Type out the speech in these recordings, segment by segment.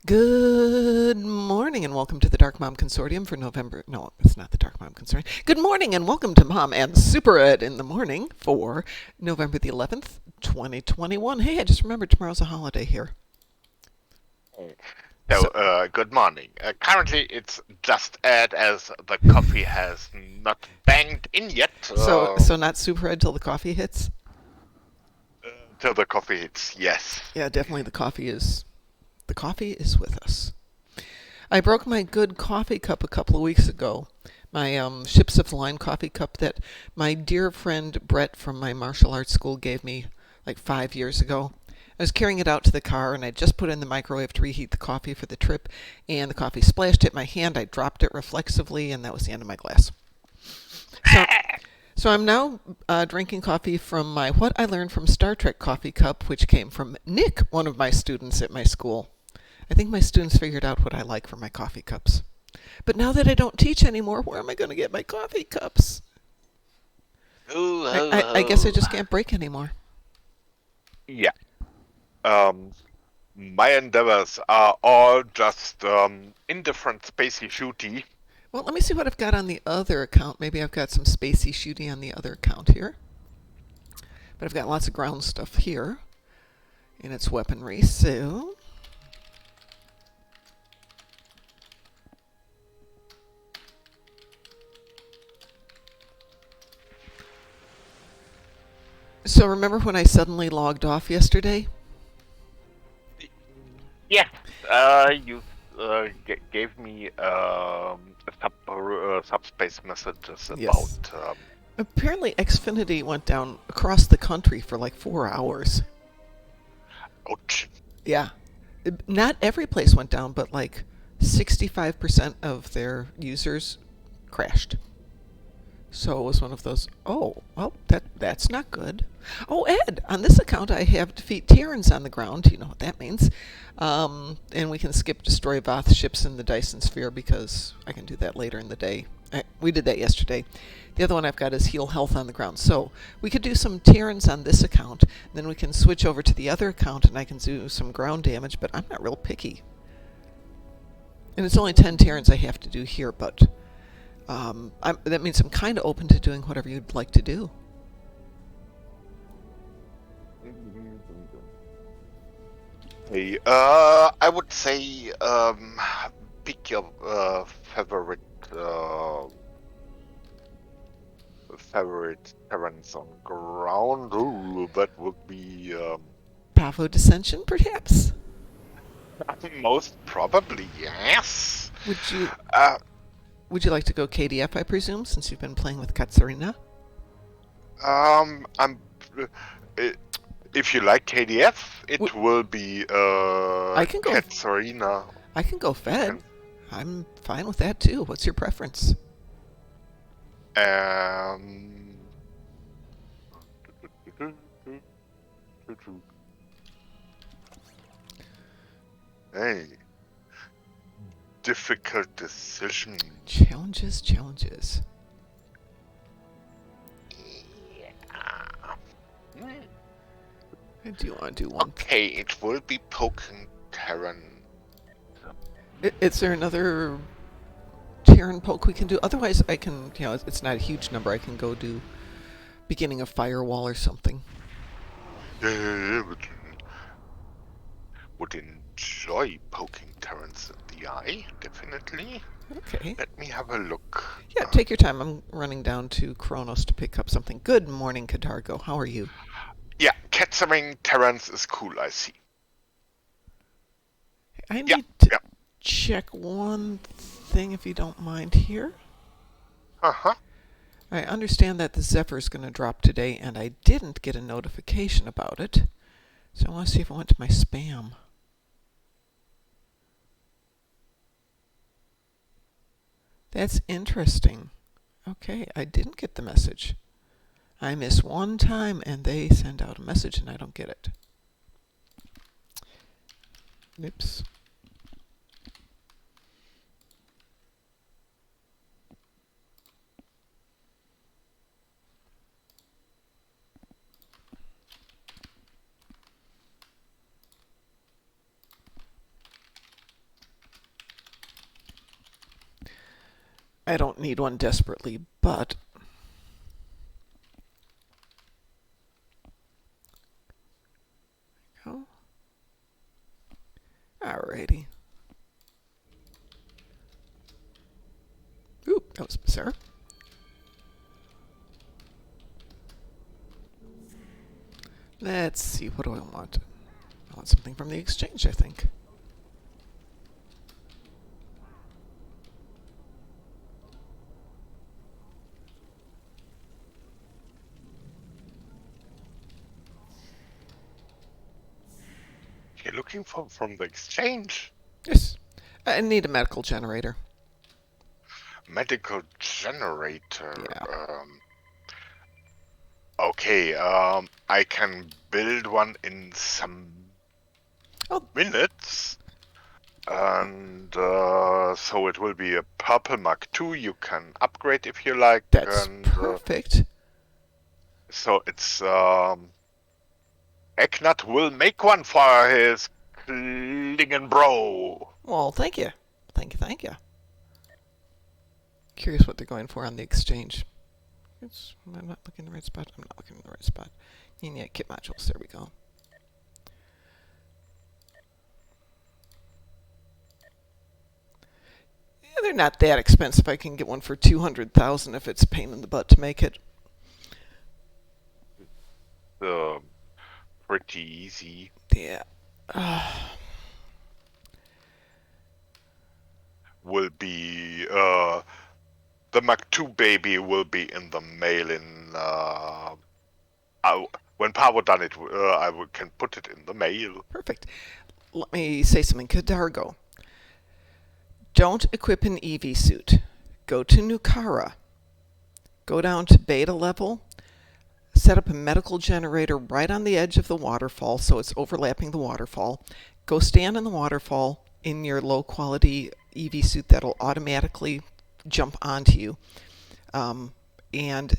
Good morning and welcome to the Darkmom Consortium for November. No, it's not the Darkmom Consortium. Good morning and welcome to Mom and Super Ed in the morning for November the 11th, 2021. Hey, I just remembered tomorrow's a holiday here. So, So, good morning. Currently, it's just Ed as the coffee has not banged in yet. so not Super Ed till the coffee hits? Till the coffee hits, yes. Yeah, definitely the coffee is with us. I broke my good coffee cup a couple of weeks ago. My Ships of the Line coffee cup that my dear friend Brett from my martial arts school gave me like 5 years ago. I was carrying it out to the car and I just put it in the microwave to reheat the coffee for the trip, and the coffee splashed hit my hand. I dropped it reflexively, and that was the end of my glass. So, so I'm now drinking coffee from my What I Learned from Star Trek coffee cup, which came from Nick, one of my students at my school. I think my students figured out what I like for my coffee cups. But now that I don't teach anymore, where am I going to get my coffee cups? Oh, I guess I just can't break anymore. yeah. Um, my endeavors are all just indifferent spacey shooty. Well, let me see what I've got on the other account. Maybe I've got some spacey shooty on the other account here. But I've got lots of ground stuff here in its weaponry, so. So remember when I suddenly logged off yesterday? Yeah. You gave me subspace messages about. Yes. Apparently, Xfinity went down across the country for like 4 hours. Ouch. Yeah. Not every place went down, but like 65% of their users crashed. So it was one of those, oh, well, that's not good. Oh, Ed, on this account I have defeat Tyrants on the ground. You know what that means. And we can skip destroy Voth ships in the Dyson Sphere because I can do that later in the day. We did that yesterday. The other one I've got is heal health on the ground. So we could do some Tyrants on this account, then we can switch over to the other account and I can do some ground damage, but I'm not real picky. And it's only 10 Tyrants I have to do here, but that means I'm kind of open to doing whatever you'd like to do. Hey, I would say pick your uh, favorite terrains on ground. Ooh, that would be Pavo Dissension, perhaps? most probably yes. Would you Uh, would you like to go KDF, I presume, since you've been playing with Katsarina? I'm uh, if you like KDF, W- it will be I can go. Catserine. I can go Fed. Can I'm fine with that too. What's your preference? um. Hey, difficult decision. Challenges, challenges. Yeah. Hmm. I do want to do one. Okay, it will be poking Terran. Is there another Terran poke we can do? Otherwise, I can. It's not a huge number. I can go do beginning of firewall or something. Would enjoy poking Terrans in the eye, definitely. Okay. Let me have a look. Yeah, take your time. I'm running down to Kronos to pick up something. Good morning, Cadargo. How are you? Yeah, Catserine Terrans is cool, I see. I Yeah, need to yeah. check one thing if you don't mind here. Uh-huh. I understand that the Zephyr is going to drop today, and I didn't get a notification about it. So I want to see if it went to my spam. That's interesting. Okay, I didn't get the message. I miss one time and they send out a message and I don't get it. Oops. I don't need one desperately, but oh, alrighty. Ooh, that was bizarre. Let's see, what do I want? I want something from the exchange, I think. You're looking for from the exchange? Yes. I need a medical generator. Medical generator. Yeah. Okay, I can build one in some Oh, minutes. And so it will be a purple Mark II. You can upgrade if you like. that's And perfect. so it's Eknat will make one for his Klingen bro. Well, thank you. Thank you, thank you. Curious what they're going for on the exchange. Am I not looking in the right spot? I'm not looking in the right spot. Yeah, kit modules. There we go. Yeah, they're not that expensive. I can get one for 200,000 if it's a pain in the butt to make it. Pretty easy. Yeah. Will be the Mark II baby will be in the mail in when Pavo done it. Can put it in the mail. Perfect. Let me say something. Cadargo. Don't equip an EV suit. Go to Nukara. Go down to beta level. Set up a medical generator right on the edge of the waterfall so it's overlapping the waterfall. Go stand in the waterfall in your low quality EV suit that'll automatically jump onto you. And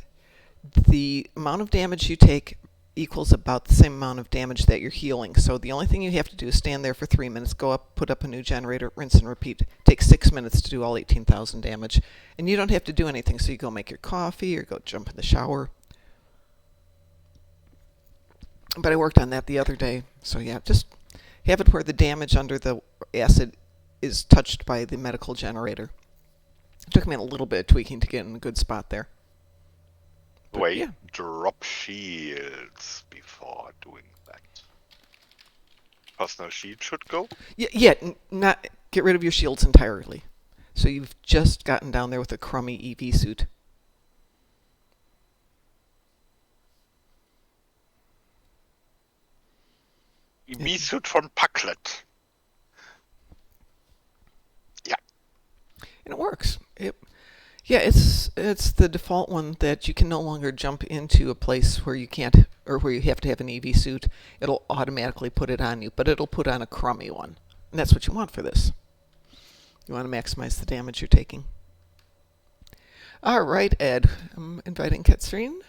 the amount of damage you take equals about the same amount of damage that you're healing. So the only thing you have to do is stand there for 3 minutes, go up, put up a new generator, rinse and repeat. Takes 6 minutes to do all 18,000 damage. And you don't have to do anything. So you go make your coffee or go jump in the shower. But I worked on that the other day. So yeah, just have it where the damage under the acid is touched by the medical generator. It took me a little bit of tweaking to get in a good spot there. But Wait, yeah. drop shields before doing that. Personal shield should go? Yeah, not get rid of your shields entirely. So you've just gotten down there with a crummy EV suit. EV suit from Packlet. Yeah. And it works. It's the default one that you can no longer jump into a place where you can't, or where you have to have an EV suit. It'll automatically put it on you, but it'll put on a crummy one. And that's what you want for this. You want to maximize the damage you're taking. All right, Ed. I'm inviting Catserine.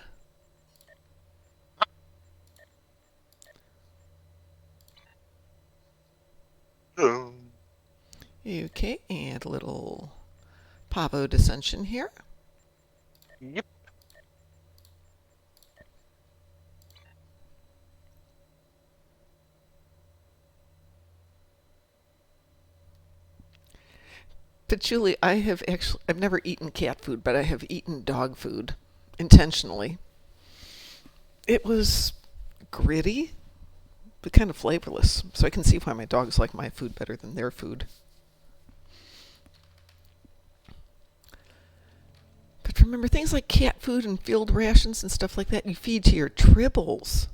Okay, and a little Pavo dissension here. Yep. But Julie, I've never eaten cat food, but I have eaten dog food intentionally. It was gritty, but kind of flavorless. So I can see why my dogs like my food better than their food. But remember, things like cat food and field rations and stuff like that, you feed to your Triblles.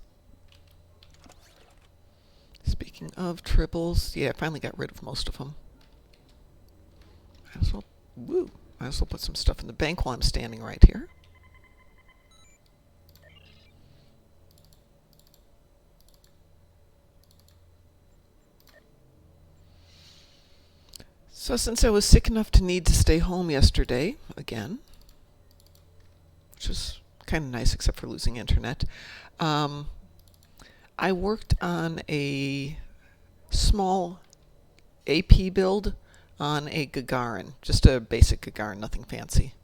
Speaking of Triblles, yeah, I finally got rid of most of them. Might as well put some stuff in the bank while I'm standing right here. So since I was sick enough to need to stay home yesterday, again, which was kind of nice except for losing internet, I worked on a small AP build on a Gagarin, just a basic Gagarin, nothing fancy.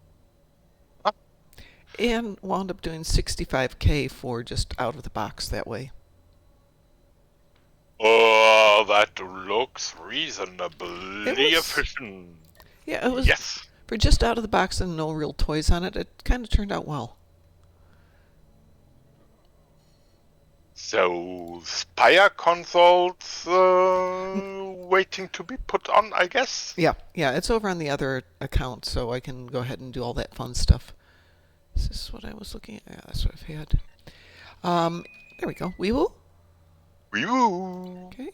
Ah, And wound up doing 65k for just out of the box that way. oh, that looks reasonably It was, efficient. yeah, it was Yes. for just out of the box and no real toys on it. It kind of turned out well. So, Spire consoles waiting to be put on, I guess? Yeah, it's over on the other account, so I can go ahead and do all that fun stuff. Is this what I was looking at? Yeah, that's what I've had. There we go. We will. Whew. Okay.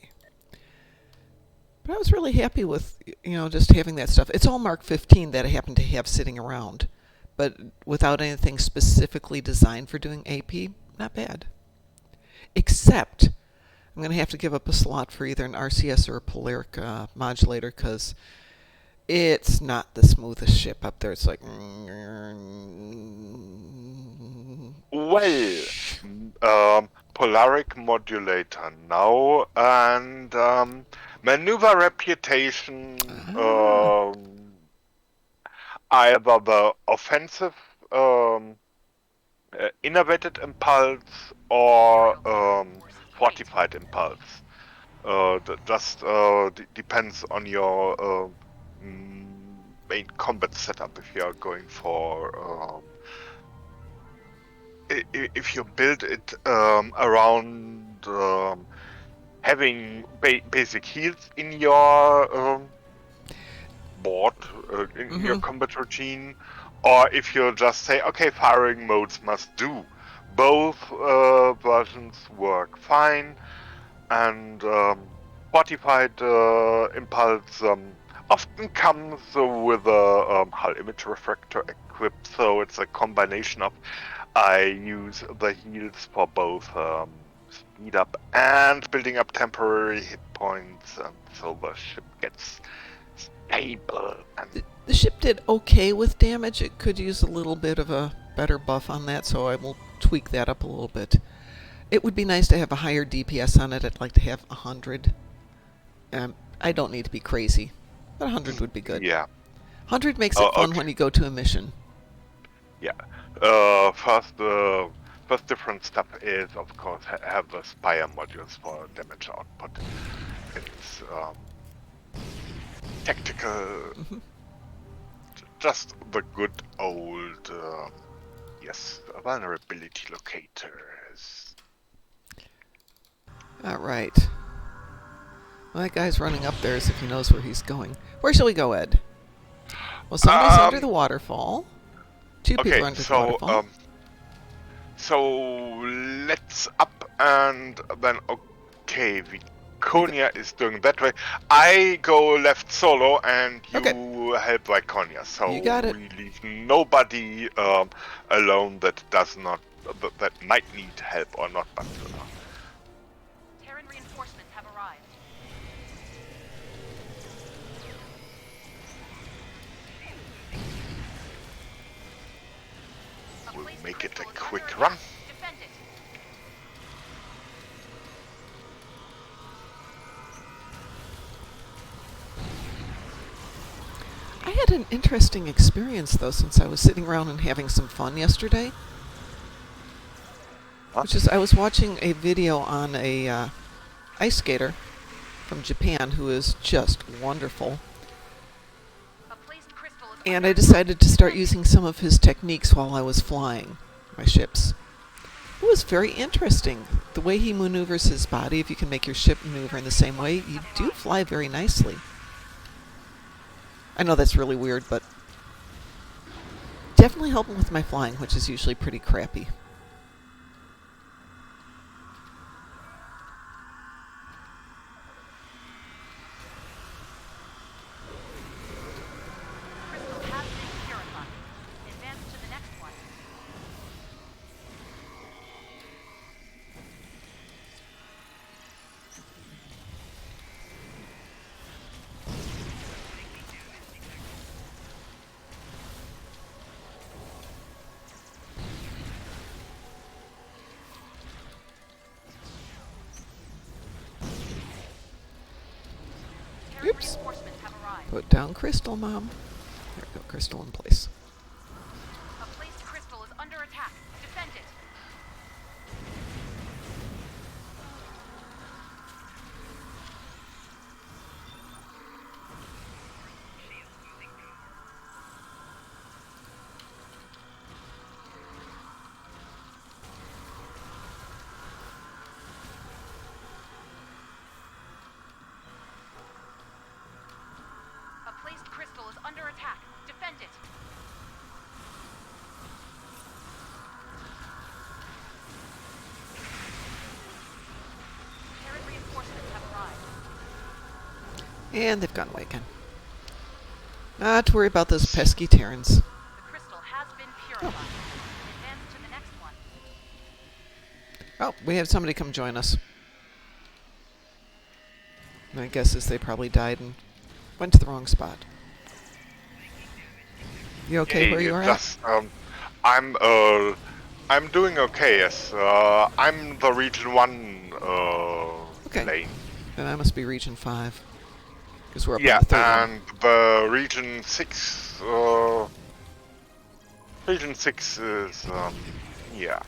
But I was really happy with, just having that stuff. It's all Mark 15 that I happen to have sitting around, but without anything specifically designed for doing AP, not bad. Except, I'm going to have to give up a slot for either an RCS or a Polaric modulator because it's not the smoothest ship up there. It's like... Well, Polaric modulator now, and maneuver reputation, Ah. either the offensive innervated impulse or fortified impulse. That just depends on your main combat setup. If you are going for if you build it around having basic heals in your board, in your combat routine, or if you just say, okay, firing modes must do. Both versions work fine, and fortified impulse often comes with a hull image refractor equipped, so it's a combination of I use the heals for both speed up and building up temporary hit points, and so the ship gets stable. And The ship did okay with damage. It could use a little bit of a better buff on that, so I will tweak that up a little bit. It would be nice to have a higher DPS on it. I'd like to have 100. I don't need to be crazy, but 100 would be good. yeah, 100 makes it fun okay. when you go to a mission. Yeah. First different step is, of course, have the Spire modules for damage output. It's tactical, just the good old, yes, vulnerability locators. All right. Well, that guy's running up there as if he knows where he's going. Where shall we go, Ed? Well, somebody's under the waterfall. Two people Okay, are under the waterfall. so let's up and then, okay, Viconia is doing that way. I go left solo and you help Viconia, so You got it. we leave nobody alone that does not, that might need help or not, but Terran reinforcements have arrived. we'll make it a quick run. Defend it. I had an interesting experience, though, since I was sitting around and having some fun yesterday. Huh? Which is, I was watching a video on a ice skater from Japan who is just wonderful. A poison crystal is And I decided to start using some of his techniques while I was flying my ships. It was very interesting. The way he maneuvers his body, if you can make your ship maneuver in the same way, you do fly very nicely. I know that's really weird, but definitely helping with my flying, which is usually pretty crappy. crystal has been purified. Advance to the next one. Terran Oops. reinforcements have arrived. arrived. Put down Crystal, Mom. There we go, Crystal in place. A placed crystal is under attack. Defend it. A placed crystal is under attack. Defend it. Terran reinforcements have arrived. And they've gone away again. Not to worry about those pesky Terrans. The crystal has been purified. Advance to the next one. Oh, we had somebody come join us. My guess is they probably died and went to the wrong spot. You okay where you are at? Just, I'm doing okay. Yes, I'm the Region 1 Okay. lane. Then I must be Region 5. Because we're up Yeah, on the third one. and the Region 6. Region 6 is yeah.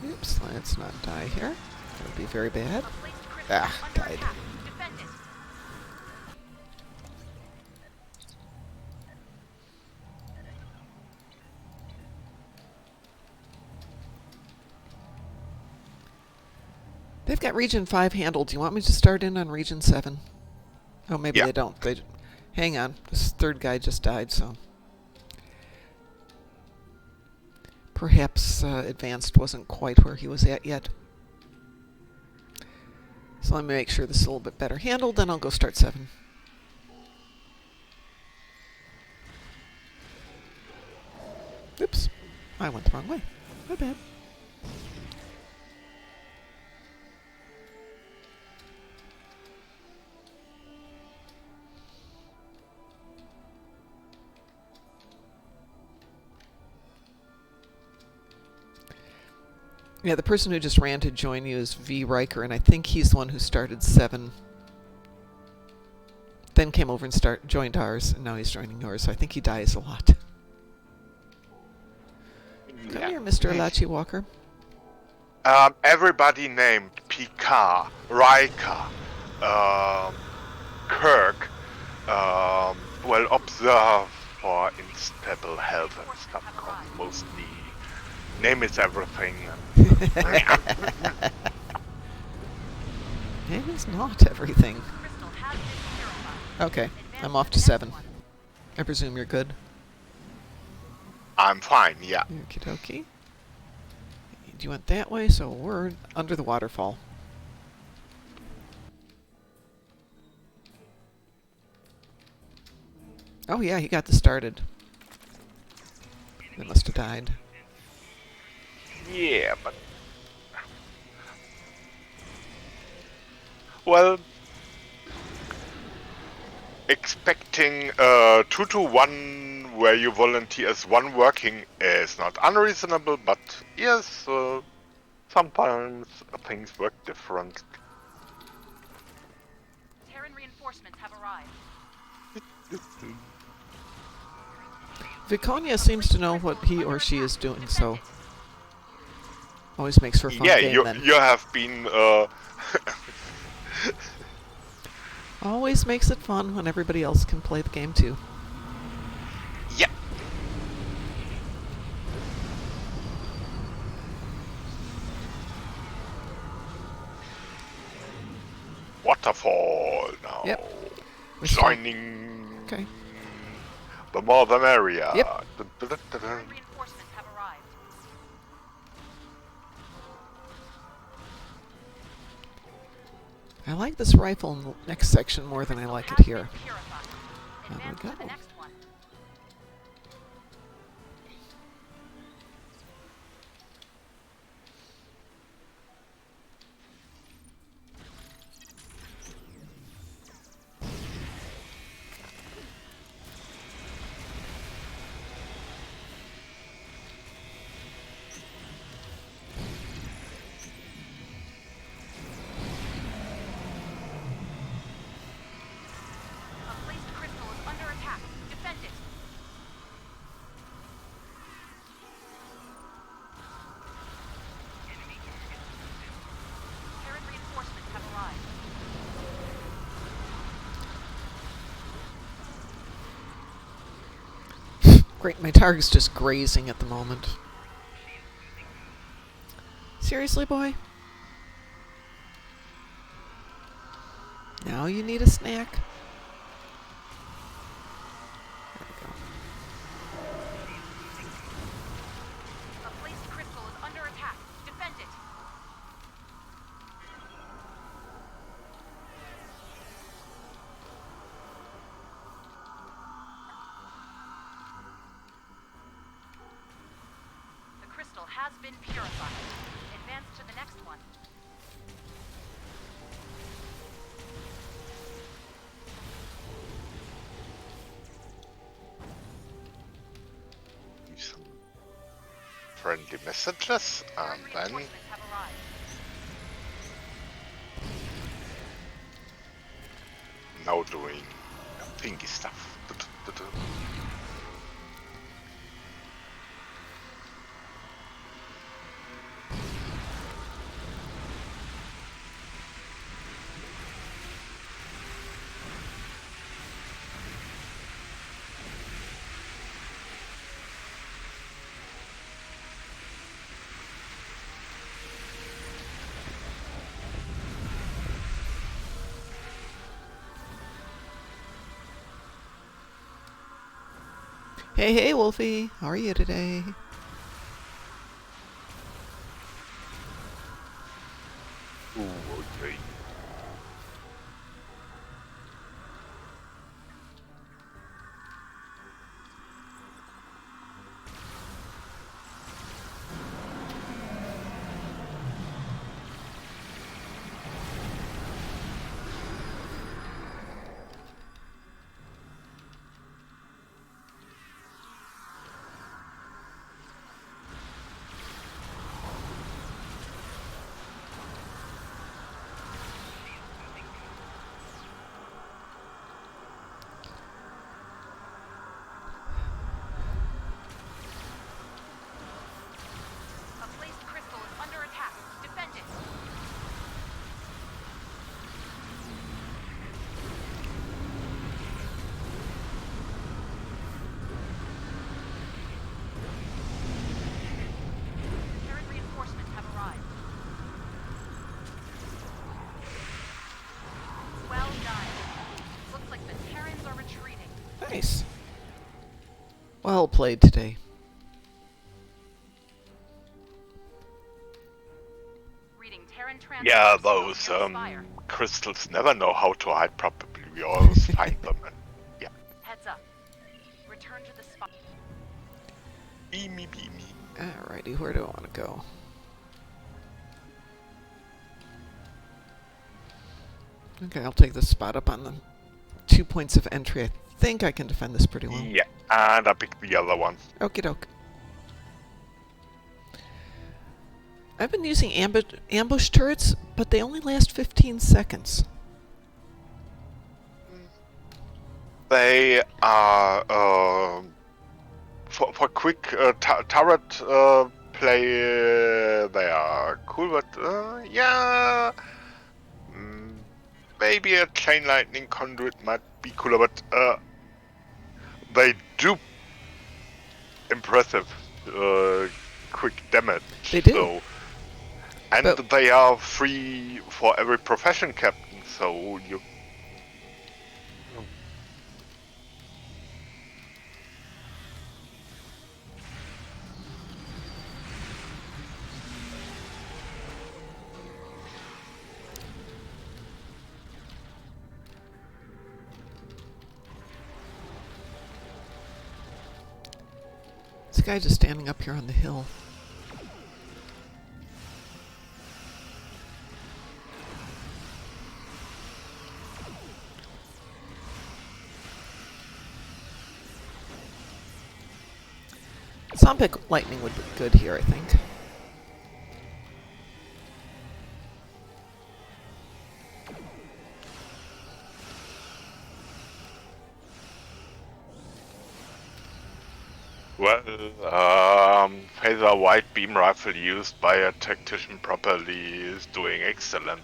Oops, let's not die here. That would be very bad. A placed crystal Ah, is under died. attack. Defend it. They've got Region 5 handled. Do you want me to start in on Region 7? Oh, maybe Yeah. they don't. Hang on. This third guy just died, so... Perhaps Advanced wasn't quite where he was at yet. So let me make sure this is a little bit better handled, then I'll go start 7. Oops. I went the wrong way. My bad. Yeah, the person who just ran to join you is V. Riker, and I think he's the one who started 7. Then came over and joined ours, and now he's joining yours, so I think he dies a lot. Come Yeah. here, Mr. Lachi Walker. Everybody named Picard, Riker, Kirk, well, observe for instable health and stuff, 'cause mostly name is everything. It is not everything. Crystal has been purified. Okay, Advance I'm off the to next 7. one. I presume you're good. I'm fine, yeah. Okie dokie. Do you went that way? So we're under the waterfall. Oh yeah, he got this started. They must have died. Yeah, but... Well... Expecting 2-to-1 where you volunteer as one working is not unreasonable, but yes, sometimes things work different. Terran reinforcements have arrived. Viconia seems to know what he or she is doing, so always makes for a fun Yeah, game you then. have been Always makes it fun when everybody else can play the game too. yeah. Waterfall now. Yep. We're starting- Joining Okay. the more the merrier. Yep. Terran reinforcements have arrived. I like this rifle in the next section more than I like it Has here. been purified. There we Advance to go. the next one. Great, my target's just grazing at the moment. Seriously, boy? Now you need a snack? There we go. A placed crystal is under attack. Defend it. The crystal has been purified. Advance to the next one. Some friendly messages, and then Reinforcements have arrived. now doing thingy stuff. Hey, hey, Wolfie. How are you today? Ooh, okay. A placed crystal is under attack. Defend it. Terran reinforcements have arrived. Well done. Looks like the Terrans are retreating. Nice. Well played today. Reading Terran transcripts Yeah, from those Neil Spire. crystals never know how to hide properly. We always find them. And, yeah, Heads up. Return to the spot. beamy. Alrighty, where do I want to go? Okay, I'll take this spot up on the 2 points of entry. I think I can defend this pretty well. Yeah, and I picked the other one. Okie doke. I've been using ambush turrets, but they only last 15 seconds. They are for quick turret play. They are cool, but yeah, maybe a chain lightning conduit might be cooler. But they do impressive quick damage. They do. So, and But- they are free for every profession captain. So you. This guy just standing up here on the hill. Zombic lightning would be good here, I think. Well, phaser white beam rifle used by a tactician properly is doing excellent.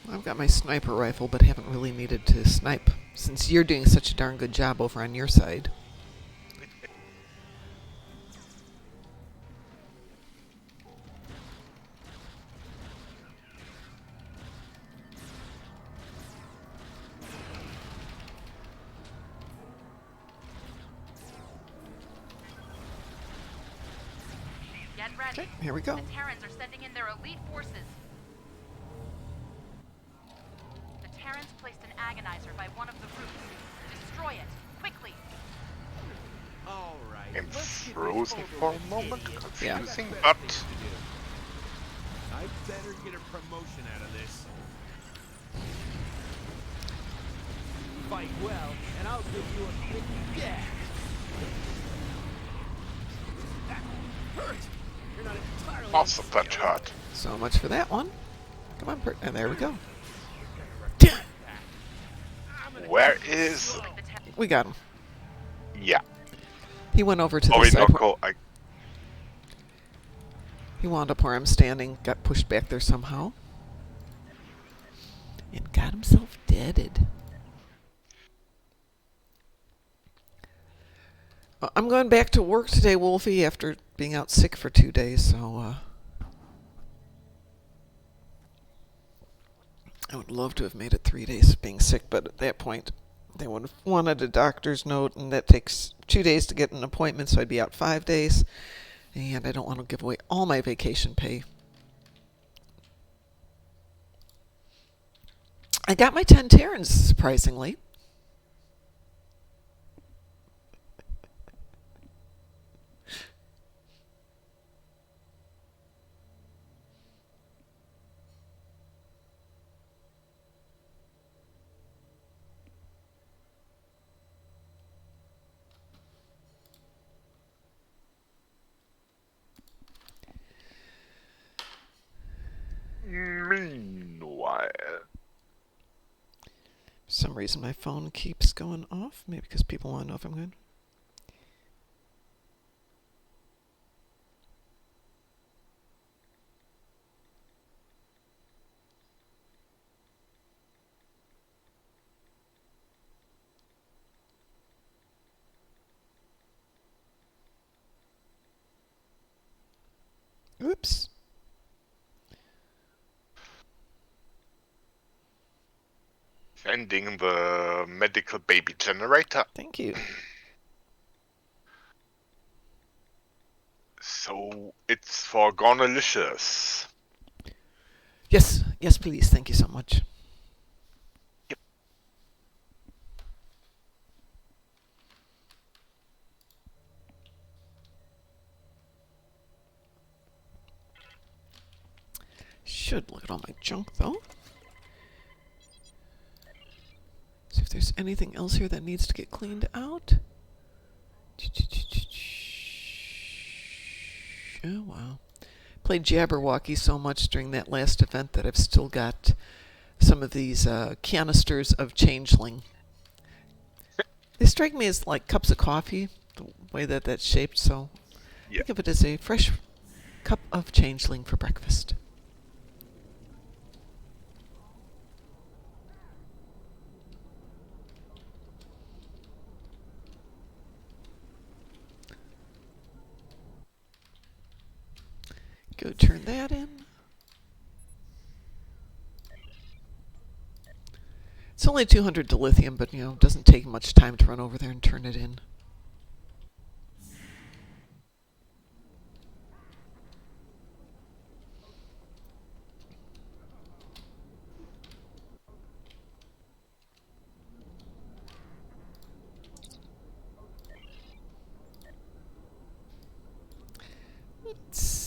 I've got my sniper rifle, but haven't really needed to snipe since you're doing such a darn good job over on your side. Get ready. Okay, here we go. The Terrans are sending in their elite forces. The Terrans placed an agonizer by one of the roofs. Destroy it, quickly. All right. I'm let's get this frozen over for a with, moment. idiot. Yeah. Confusing, I but got things to do. I better get a promotion out of this. Fight well, and I'll give you a quick death. That hurt. You're not entirely also that hurt. So much for that one. Come on, and there we go. Where is? We got him. Yeah. He went over to Oh, the wait, side. no, go. He wound up where I'm standing, got pushed back there somehow, and got himself deaded. I'm going back to work today, Wolfie, after being out sick for 2 days, so I would love to have made it 3 days of being sick, but at that point they would have wanted a doctor's note, and that takes 2 days to get an appointment, so I'd be out 5 days, and I don't want to give away all my vacation pay. I got my 10 Terrans, surprisingly. Meanwhile, For some reason my phone keeps going off. Maybe because people want to know if I'm good. Oops. sending the medical baby generator. Thank you. So it's for Gornalicious. Yes, yes, please. Thank you so much. Yep. Should look at all my junk, though. See if there's anything else here that needs to get cleaned out. Oh, wow. Played Jabberwocky so much during that last event that I've still got some of these canisters of Changeling. They strike me as like cups of coffee, the way that that's shaped, so Yeah. think of it as a fresh cup of Changeling for breakfast. Go turn that in. It's only 200 dilithium, but, it doesn't take much time to run over there and turn it in. Let's see.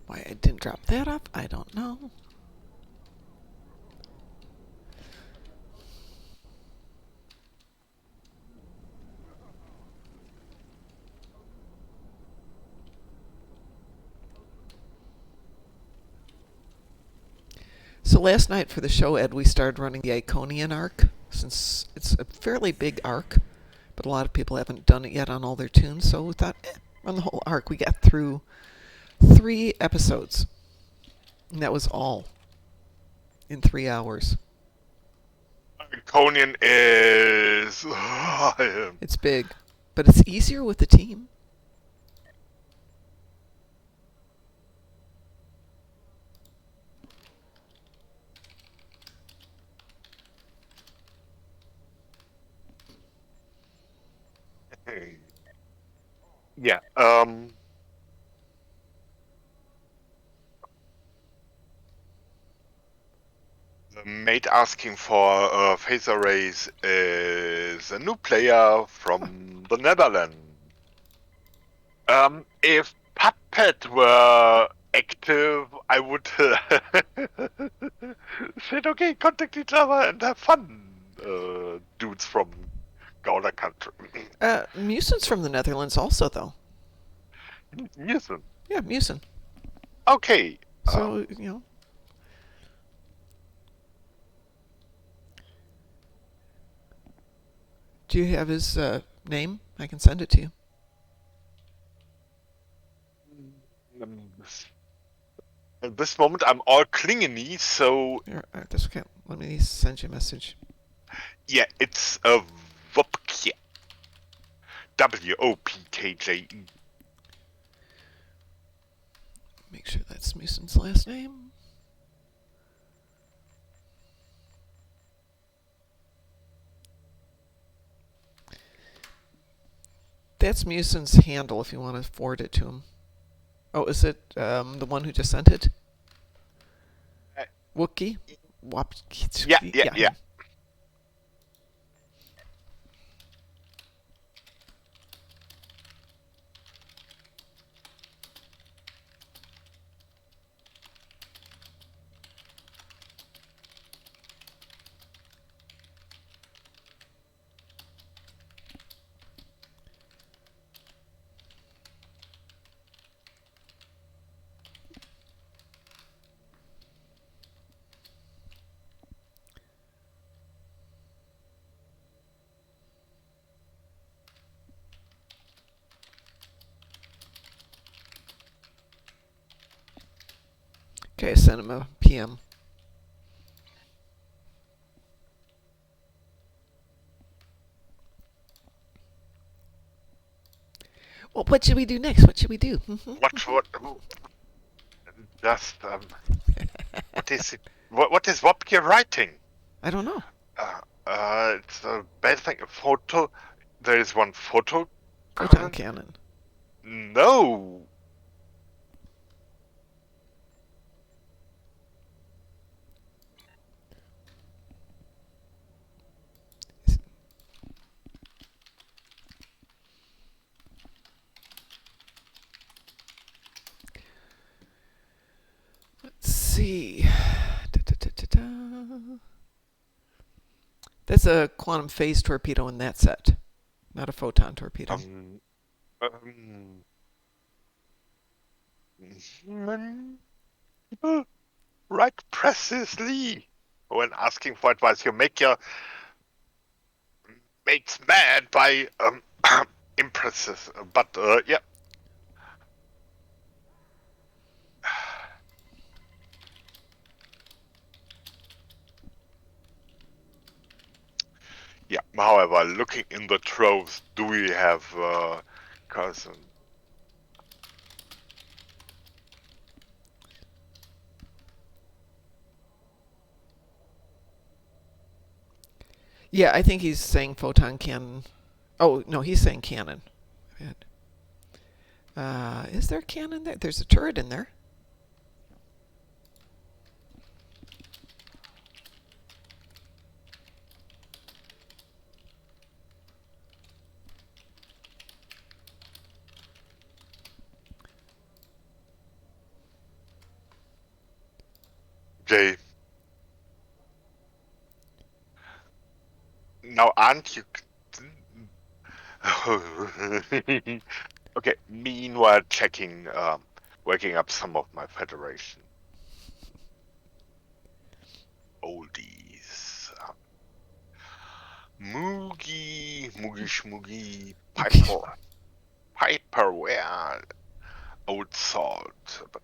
Why I didn't drop that off, I don't know. So last night for the show, Ed, we started running the Iconian arc, since it's a fairly big arc, but a lot of people haven't done it yet on all their tunes, so we thought, run the whole arc. We got through 3 episodes, and that was all in 3 hours. Conan is... It's big, but it's easier with the team. Yeah, the mate asking for phaser rays is a new player from the Netherlands. If Puppet were active, I would said, okay, contact each other and have fun, dudes from Gouda country. Mucin's from the Netherlands also, though. Listen. Yeah, Mucin. Okay. So, you know. Do you have his name? I can send it to you. At this moment, I'm all clingy, so Here, that's okay. Let me send you a message. yeah, it's a Wopkje. Wopkje. Make sure that's Mucin's last name. That's Mucin's handle if you want to forward it to him. Oh, is it the one who just sent it? Wookie? Yeah. Okay, send him a PM. Well, what should we do next? What should we do? What? Just what is it? What is Wopkje writing? I don't know. It's a bad thing. A photo. There is one photo. Photon cannon. No. Let's see. Da-da-da-da-da. That's a quantum phase torpedo in that set, not a photon torpedo. People write precisely when asking for advice. You make your mates mad by impressive, but yeah. Yeah. However, looking in the troves, do we have cousin? Yeah, I think he's saying photon cannon. Oh, no, he's saying cannon. Is there a cannon there? There's a turret in there. Okay. Now, aren't you? Okay. Meanwhile, checking, waking up some of my federation. oldies. Moogie Schmoogie, Piperware, Old Salt, but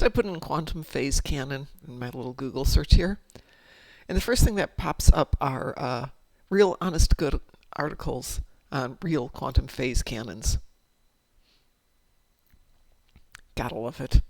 So I put in quantum phase cannon in my little Google search here. And the first thing that pops up are real honest good articles on real quantum phase cannons. Gotta love it.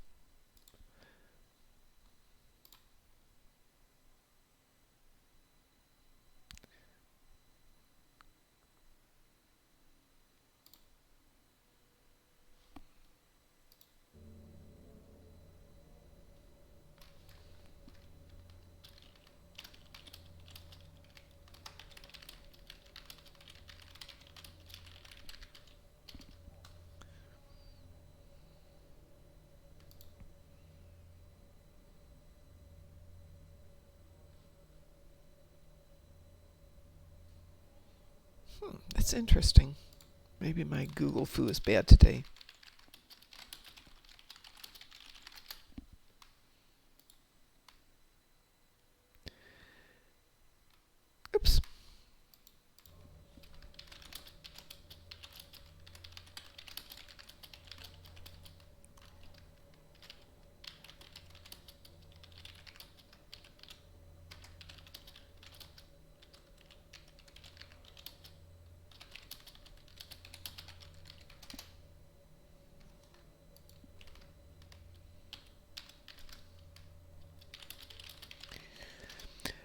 That's interesting. Maybe my Google foo is bad today. Oops.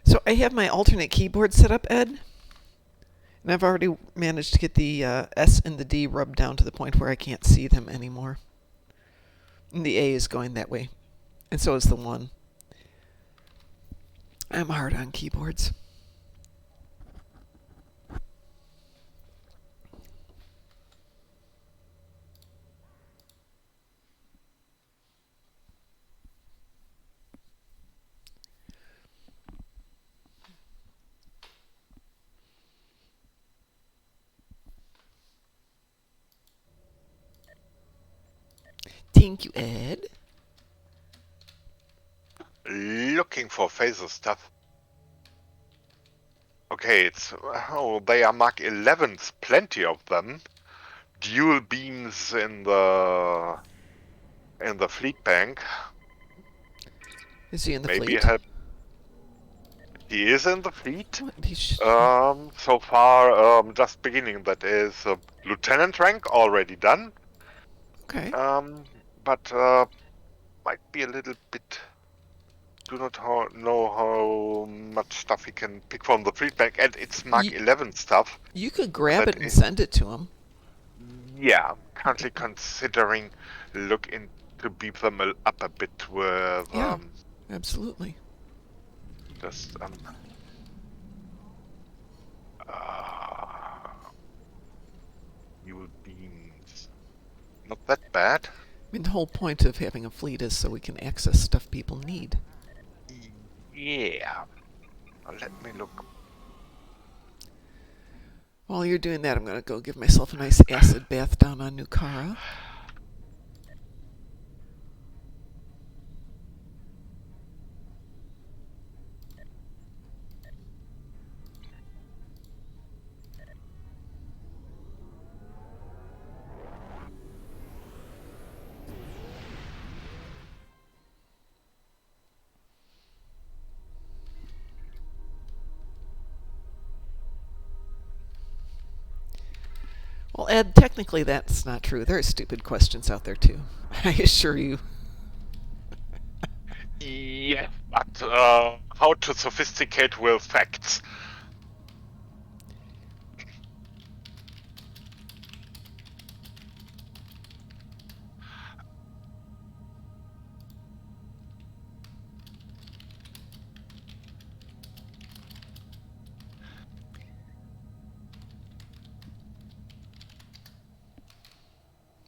So I have my alternate keyboard set up, Ed. And I've already managed to get the S and the D rubbed down to the point where I can't see them anymore. And the A is going that way. And so is the 1. I'm hard on keyboards. Thank you, Ed. looking for phaser stuff. Okay, they are Mark 11s, plenty of them. Dual beams in the fleet bank. Is he in the Maybe fleet? help. He is in the fleet. What? So far, just beginning. That is lieutenant rank already done. Okay. But might be a little bit. Do not know how much stuff he can pick from the fleet bank, and it's Mark 11 stuff. You could grab it and send it to him. Yeah, I'm currently considering to beef them up a bit with. Yeah, absolutely. Just new beams. Not that bad. I mean, the whole point of having a fleet is so we can access stuff people need. Yeah. Let me look. While you're doing that, I'm going to go give myself a nice acid bath down on Nukara. Well, Ed, technically that's not true. There are stupid questions out there too. I assure you. Yeah, but how to sophisticate with facts?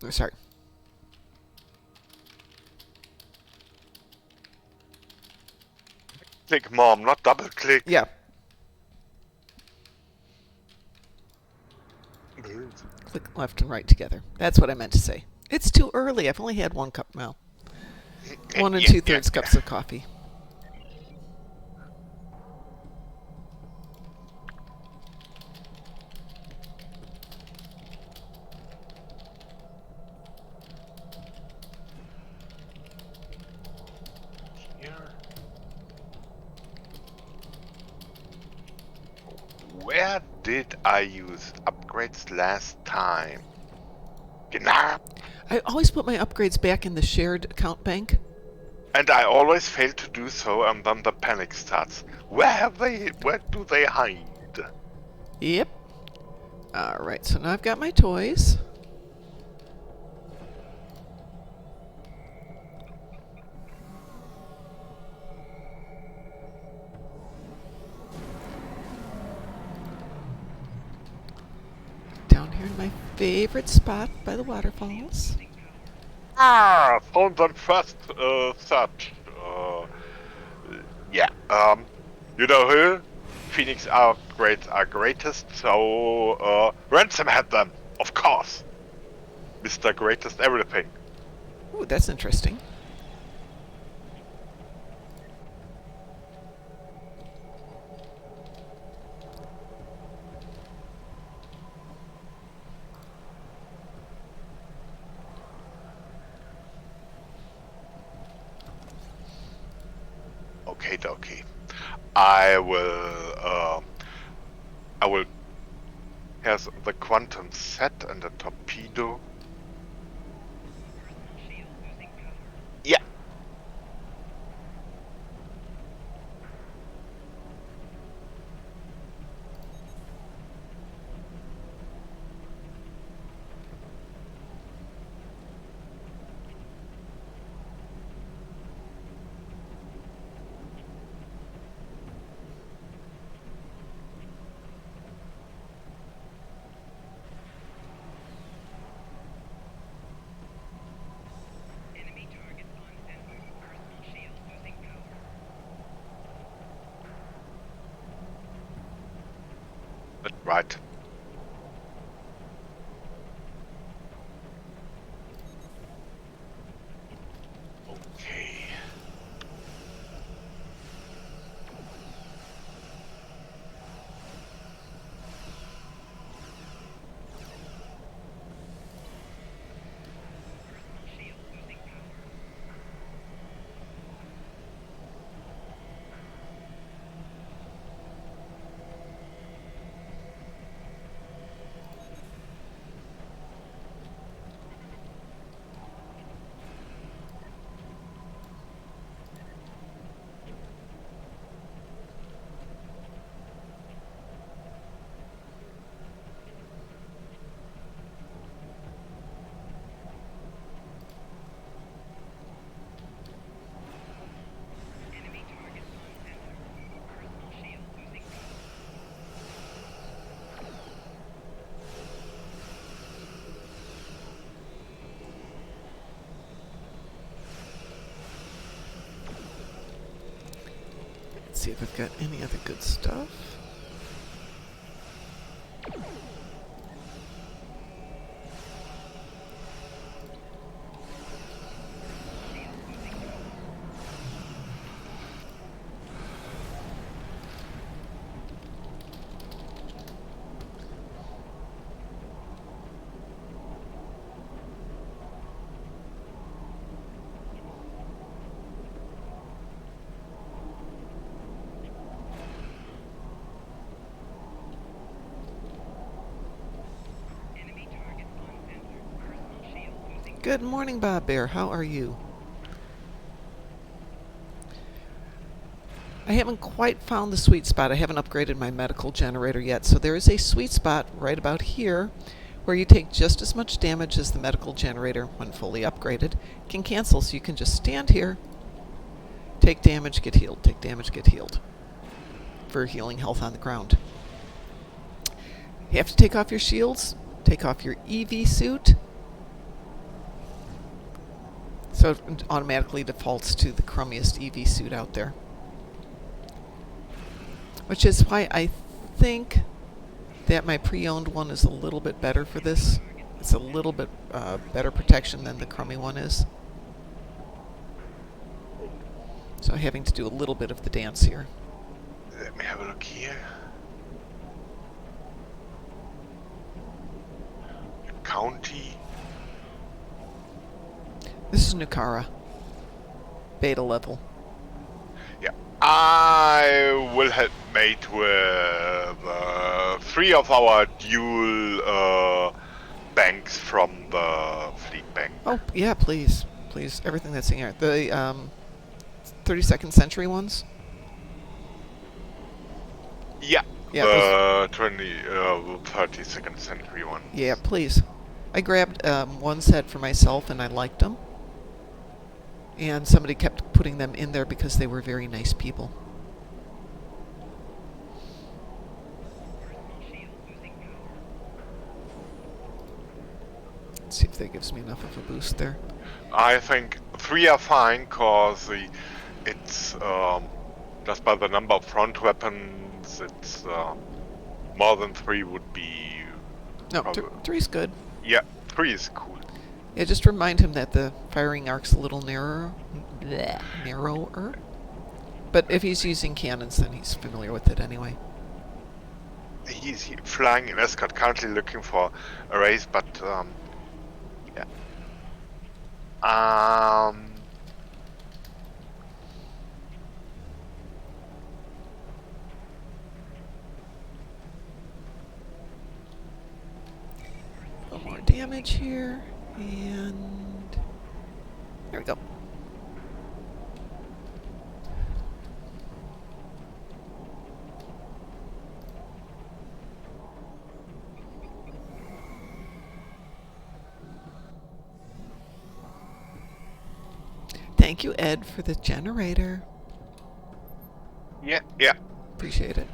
I'm sorry. Click, Mom, not double click. Yeah. Click left and right together. That's what I meant to say. It's too early. I've only had 1 cup now. 1 and Yeah, 2/3 cups of coffee. Here. Where did I use upgrades last time? Genau. I always put my upgrades back in the shared account bank. And I always fail to do so, and then the panic starts. Where do they hide? Yep. Alright, so now I've got my toys. Down here in my favorite spot by the waterfalls. Ah, found them first search. Yeah, you know who? Phoenix upgrades are greatest, so Ransom had them, of course. Mr. Greatest Everything. Ooh, that's interesting. Okay, dokie. I will. Here's the quantum set and the torpedo. Yeah. Right. Okay. Let's see if I've got any other good stuff. Good morning, Bob Bear. How are you? I haven't quite found the sweet spot. I haven't upgraded my medical generator yet, so there is a sweet spot right about here where you take just as much damage as the medical generator, when fully upgraded, can cancel. So you can just stand here, take damage, get healed, take damage, get healed, for healing health on the ground. You have to take off your shields, take off your EV suit, so it automatically defaults to the crummiest EV suit out there. Which is why I think that my pre-owned one is a little bit better for this. It's a little bit better protection than the crummy one is. So I'm having to do a little bit of the dance here. Let me have a look here. County. This is Nukara. Beta level. Yeah. I will help mate with 3 of our dual banks from the fleet bank. Oh, yeah, please. Please, everything that's in here. The 32nd century ones? Yeah, Yeah, the 32nd century one. Yeah, please. I grabbed one set for myself and I liked them. And somebody kept putting them in there because they were very nice people. Let's see if that gives me enough of a boost there. I think 3 are fine, cause it's just by the number of front weapons, it's more than 3 would be. No, 3's good. Yeah, 3 is cool. Yeah, just remind him that the firing arc's a little narrower. But if he's using cannons, then he's familiar with it anyway. He's flying in escort, currently looking for a race, but yeah. A little more damage here, and there we go. Thank you, Ed, for the generator. Yeah. Appreciate it.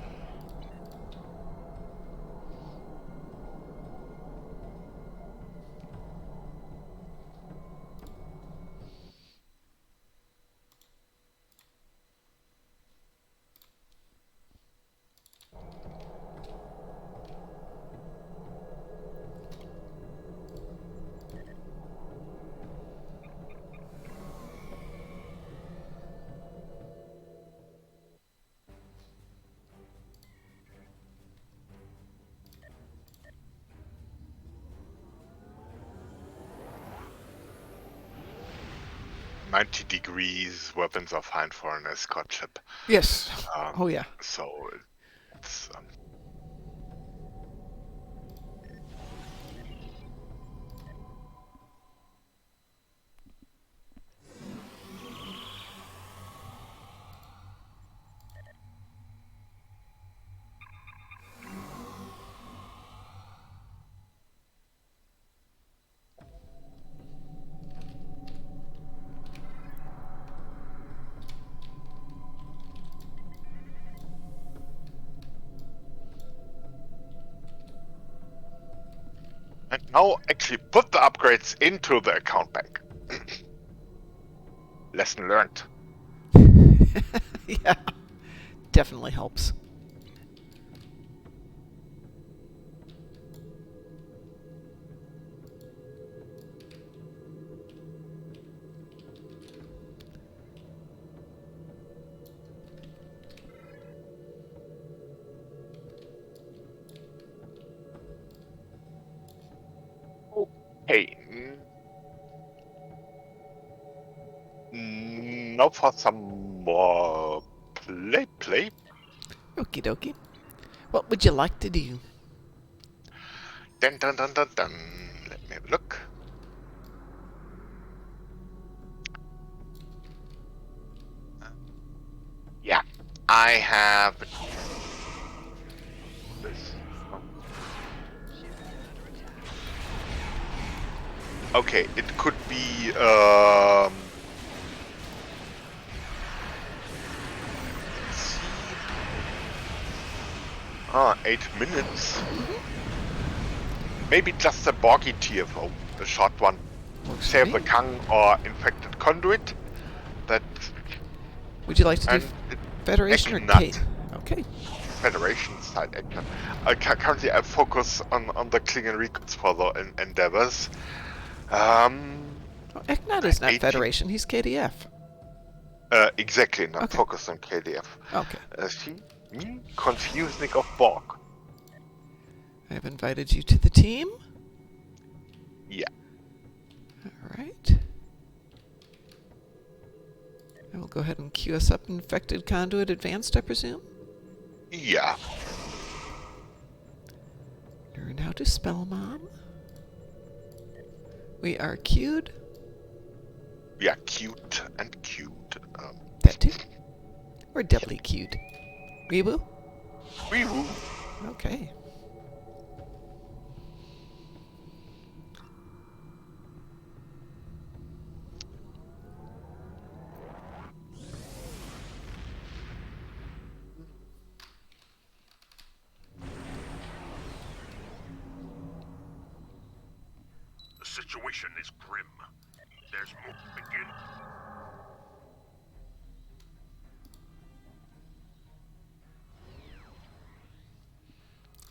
-90 degrees, weapons are fine for an escort ship. Yes. Oh, yeah. So it's and now actually put the upgrades into the account bank. Lesson learned. Yeah. Definitely helps. Hey. Now for some more play. Okie dokie. What would you like to do? Dun. Let me have a look. I have this. Okay, it could be let's see. 8 minutes. Maybe just a Borky TFO, a short one. Works for Save me. the Kang or Infected Conduit. That Would you like to do and Federation or Eknut. Kate? Okay. Federation side Eknut. Currently I focus on the Klingon recons for the endeavors. Oh, Eknut is not 80 Federation. He's KDF. Exactly, not Okay. focused on KDF. Okay. See? Me? Confusing of Borg. I have invited you to the team. Yeah. All right. I will go ahead and queue us up Infected Conduit Advanced, I presume. Yeah. Learn how to spell, Mom. We are queued. Yeah, cute and cute. That too. We're doubly cute. Weeboo? Wee-woo. Okay. The situation is grim. There's more. Begin.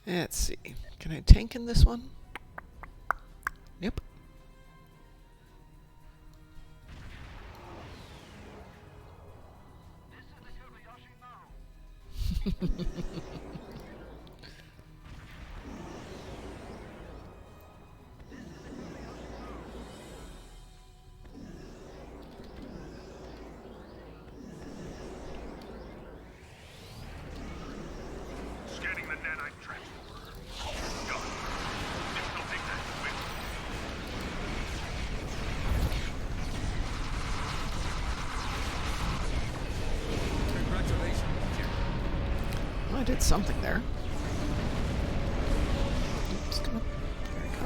Let's see. Can I tank in this one? Nope. Scanning the nanite transporter. Got it. Digital data with. Congratulations, Jim. Well, I did something there. Oops, come on. There we go.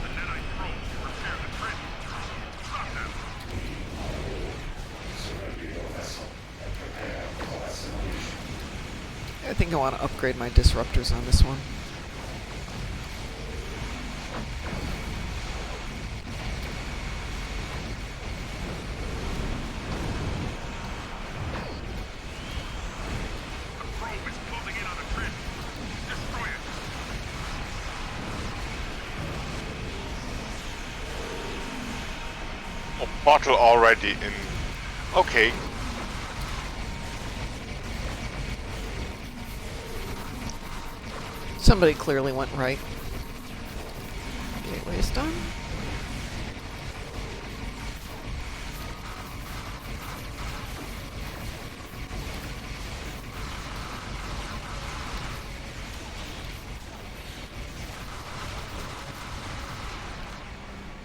The nanite probes to repair the transport. Stop them. I think I want to upgrade my disruptors on this one. The probe is closing in on the transport. Destroy it. Oh, bottle already in. Okay. Somebody clearly went right. Gateway is done.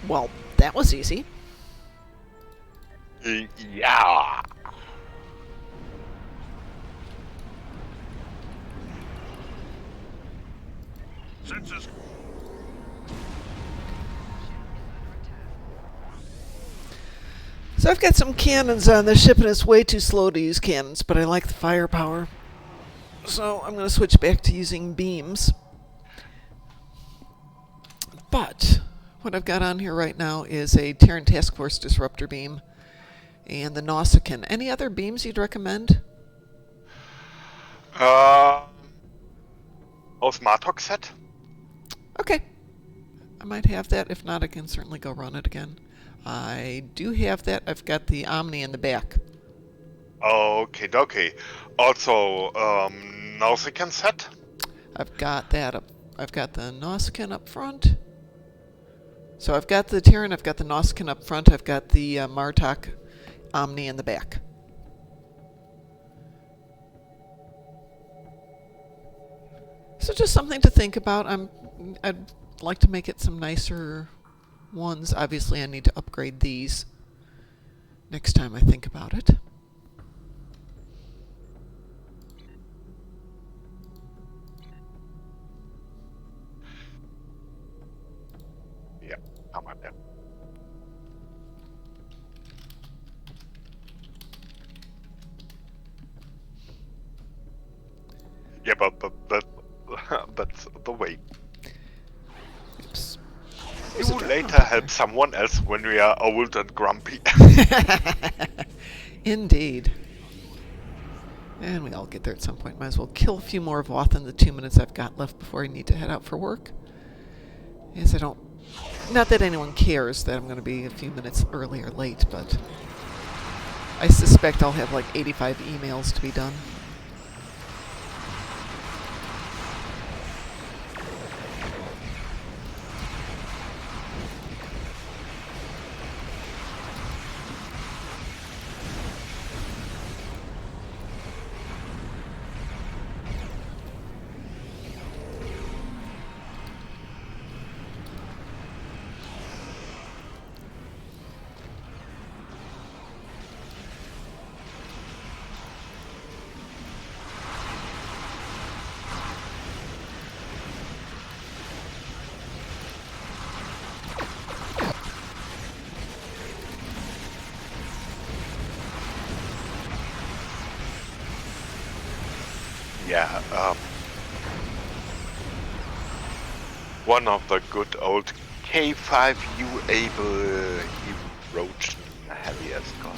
Well, that was easy. Yeah. Sensors. So I've got some cannons on the ship, and it's way too slow to use cannons, but I like the firepower. So I'm going to switch back to using beams. But what I've got on here right now is a Terran Task Force Disruptor beam and the Nausicaan. Any other beams you'd recommend? Osmartok set? Okay. I might have that. If not, I can certainly go run it again. I do have that. I've got the Omni in the back. Okay, okay. Also, Nausicaan set? I've got that up. I've got the Nausicaan up front. So I've got the Terran, I've got the Nausicaan up front, I've got the Martok Omni in the back. So just something to think about. I'd like to make it some nicer ones. Obviously I need to upgrade these next time I think about it. Yeah, but that's the way. Oops. You There's a will Darkmom later back help someone else when we are old and grumpy. there. Indeed. And we all get there at some point. Might as well kill a few more Voth in the 2 minutes I've got left before I need to head out for work. As I don't... Not that anyone cares that I'm going to be a few minutes early or late, but... I suspect I'll have like 85 emails to be done. Yeah, one of the good old K5U able Roach heavy escort.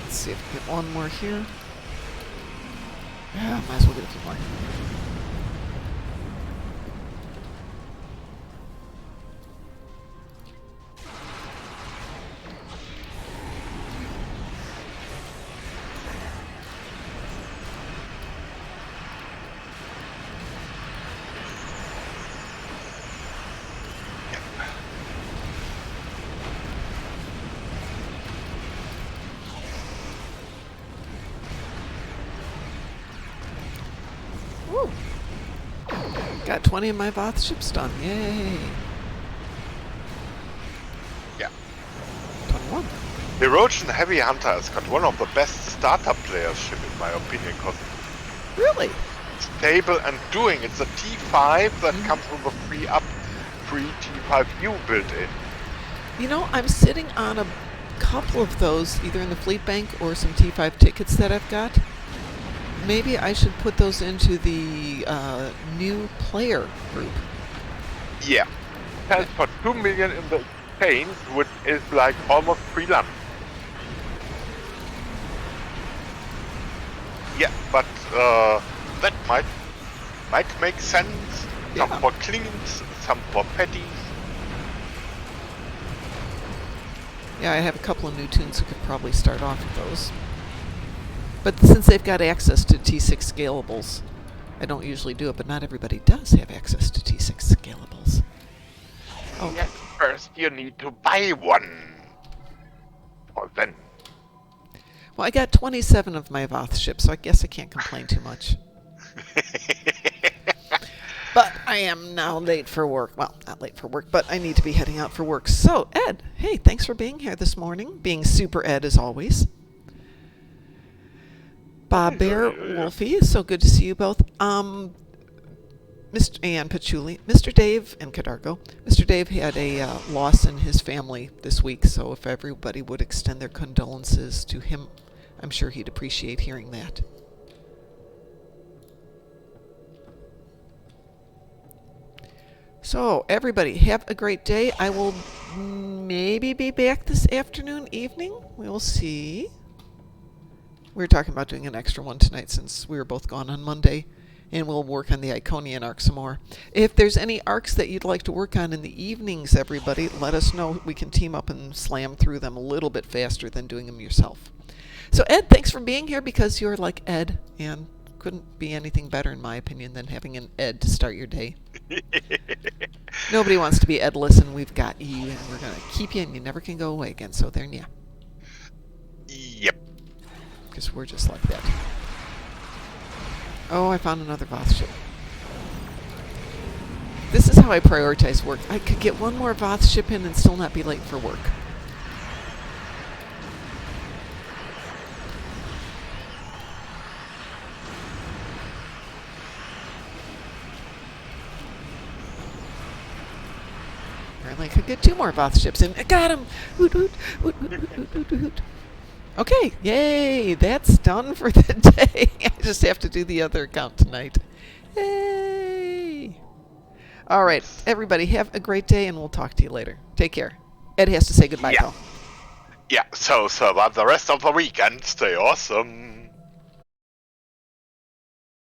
Let's see if we can get one more here. Yeah, might as well get a few more. Woo! Got 20 of my Voth ships done. Yay! Yeah. 21. The Roach Heavy Hunter has got one of the best starter players ship in my opinion, because Really? it's stable and doing. It's a T5 that comes with a free T5U built in. You know, I'm sitting on a couple of those, either in the fleet bank or some T5 tickets that I've got. Maybe I should put those into the new player group. Yeah. Sells for 2 million in the exchange, which is like almost free lunch. Yeah, but that might make sense. Some Yeah. for cleans, some for petties. Yeah, I have a couple of new tunes that could probably start off with those. But since they've got access to T6 scalables, I don't usually do it, but not everybody does have access to T6 scalables. Oh, Yes, first you need to buy one. Or then. well, I got 27 of my Voth ships, so I guess I can't complain too much. But I am now late for work. Well, not late for work, but I need to be heading out for work. So, Ed, hey, thanks for being here this morning. Being super Ed as always. Bob Bear, Wolfie, so good to see you both. Mr. and Patchouli, Mr. Dave and Cadargo. Mr. Dave had a loss in his family this week, so if everybody would extend their condolences to him, I'm sure he'd appreciate hearing that. So, everybody, have a great day. I will maybe be back this afternoon, evening. We will see. We were talking about doing an extra one tonight since we were both gone on Monday, and we'll work on the Iconian arc some more. If there's any arcs that you'd like to work on in the evenings, everybody, let us know. We can team up and slam through them a little bit faster than doing them yourself. So, Ed, thanks for being here, because you're like Ed, and couldn't be anything better, in my opinion, than having an Ed to start your day. Nobody wants to be Edless, and we've got you, and we're going to keep you, and you never can go away again. So there, yeah. Yep. Because we're just like that. Oh, I found another Voth ship. This is how I prioritize work. I could get one more Voth ship in and still not be late for work. Apparently I could get 2 more Voth ships, and I got him! Hoot, hoot, hoot, hoot, hoot, hoot, hoot, hoot. Okay, yay! That's done for the day. I just have to do the other account tonight. Yay! All right, everybody, have a great day, and we'll talk to you later. Take care. Ed has to say goodbye, Yeah. though. Yeah, so about the rest of the weekend, stay awesome.